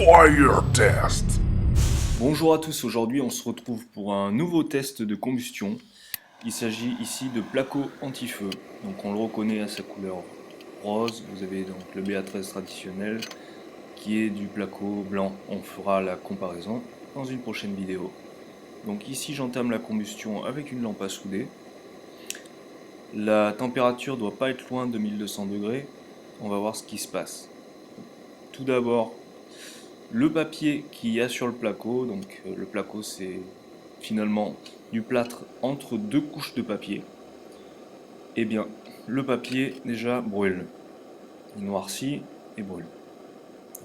Fire test. Bonjour à tous, aujourd'hui on se retrouve pour un nouveau test de combustion. Il s'agit ici de placo anti-feu. Donc on le reconnaît à sa couleur rose. Vous avez donc le BA13 traditionnel qui est du placo blanc. On fera la comparaison dans une prochaine vidéo. Donc ici j'entame la combustion avec une lampe à souder. La température doit pas être loin de 1200 degrés. On va voir ce qui se passe. Tout d'abord, le papier qu'il y a sur le placo, donc le placo c'est finalement du plâtre entre deux couches de papier. Eh bien, le papier déjà brûle. Il noircit et brûle.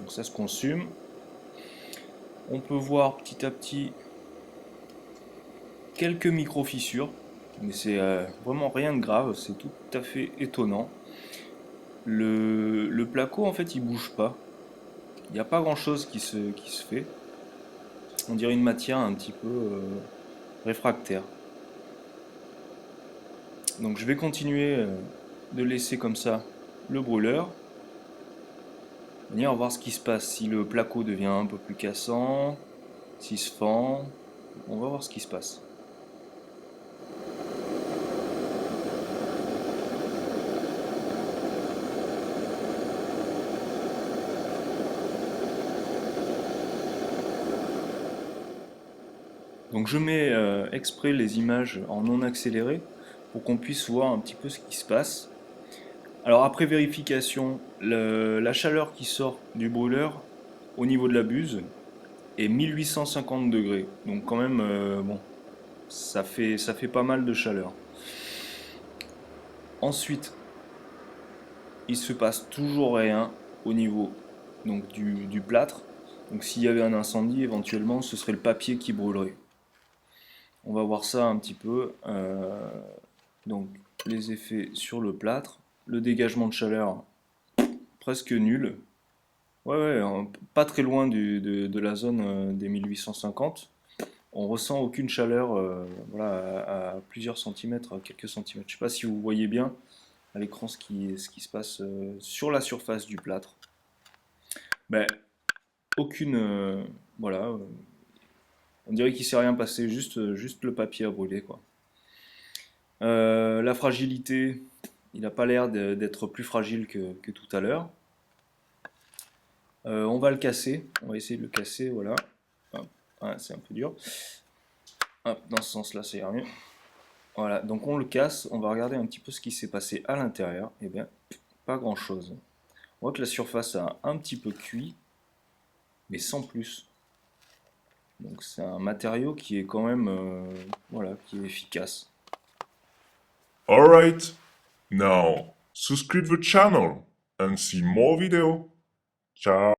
Donc ça se consume. On peut voir petit à petit quelques micro-fissures, mais c'est vraiment rien de grave, c'est tout à fait étonnant. Le placo en fait il bouge pas. Il n'y a pas grand chose qui se fait. On dirait une matière un petit peu réfractaire. Donc je vais continuer de laisser comme ça le brûleur. On va voir ce qui se passe, si le placo devient un peu plus cassant, s'il se fend. On va voir ce qui se passe. Donc je mets exprès les images en non accéléré pour qu'on puisse voir un petit peu ce qui se passe. Alors après vérification, la chaleur qui sort du brûleur au niveau de la buse est 1850 degrés. Donc quand même, bon, ça fait pas mal de chaleur. Ensuite, il se passe toujours rien au niveau donc, du plâtre. Donc s'il y avait un incendie, éventuellement, ce serait le papier qui brûlerait. On va voir ça un petit peu. Donc les effets sur le plâtre. Le dégagement de chaleur, presque nul. Ouais, ouais, pas très loin de la zone des 1850. On ressent aucune chaleur voilà, à plusieurs centimètres, à quelques centimètres. Je ne sais pas si vous voyez bien à l'écran ce qui se passe sur la surface du plâtre. Ben, aucune. Voilà. On dirait qu'il ne s'est rien passé, juste le papier à brûler, quoi. La fragilité, il n'a pas l'air d'être plus fragile que tout à l'heure. On va le casser. On va essayer de le casser, voilà. Hop. Ouais, c'est un peu dur. Hop, dans ce sens-là, ça ira mieux. Voilà, donc on le casse, on va regarder un petit peu ce qui s'est passé à l'intérieur. Eh bien, pas grand-chose. On voit que la surface a un petit peu cuit, mais sans plus. Donc c'est un matériau qui est quand même, voilà, qui est efficace. Alright, now subscribe the channel and see more video. Ciao.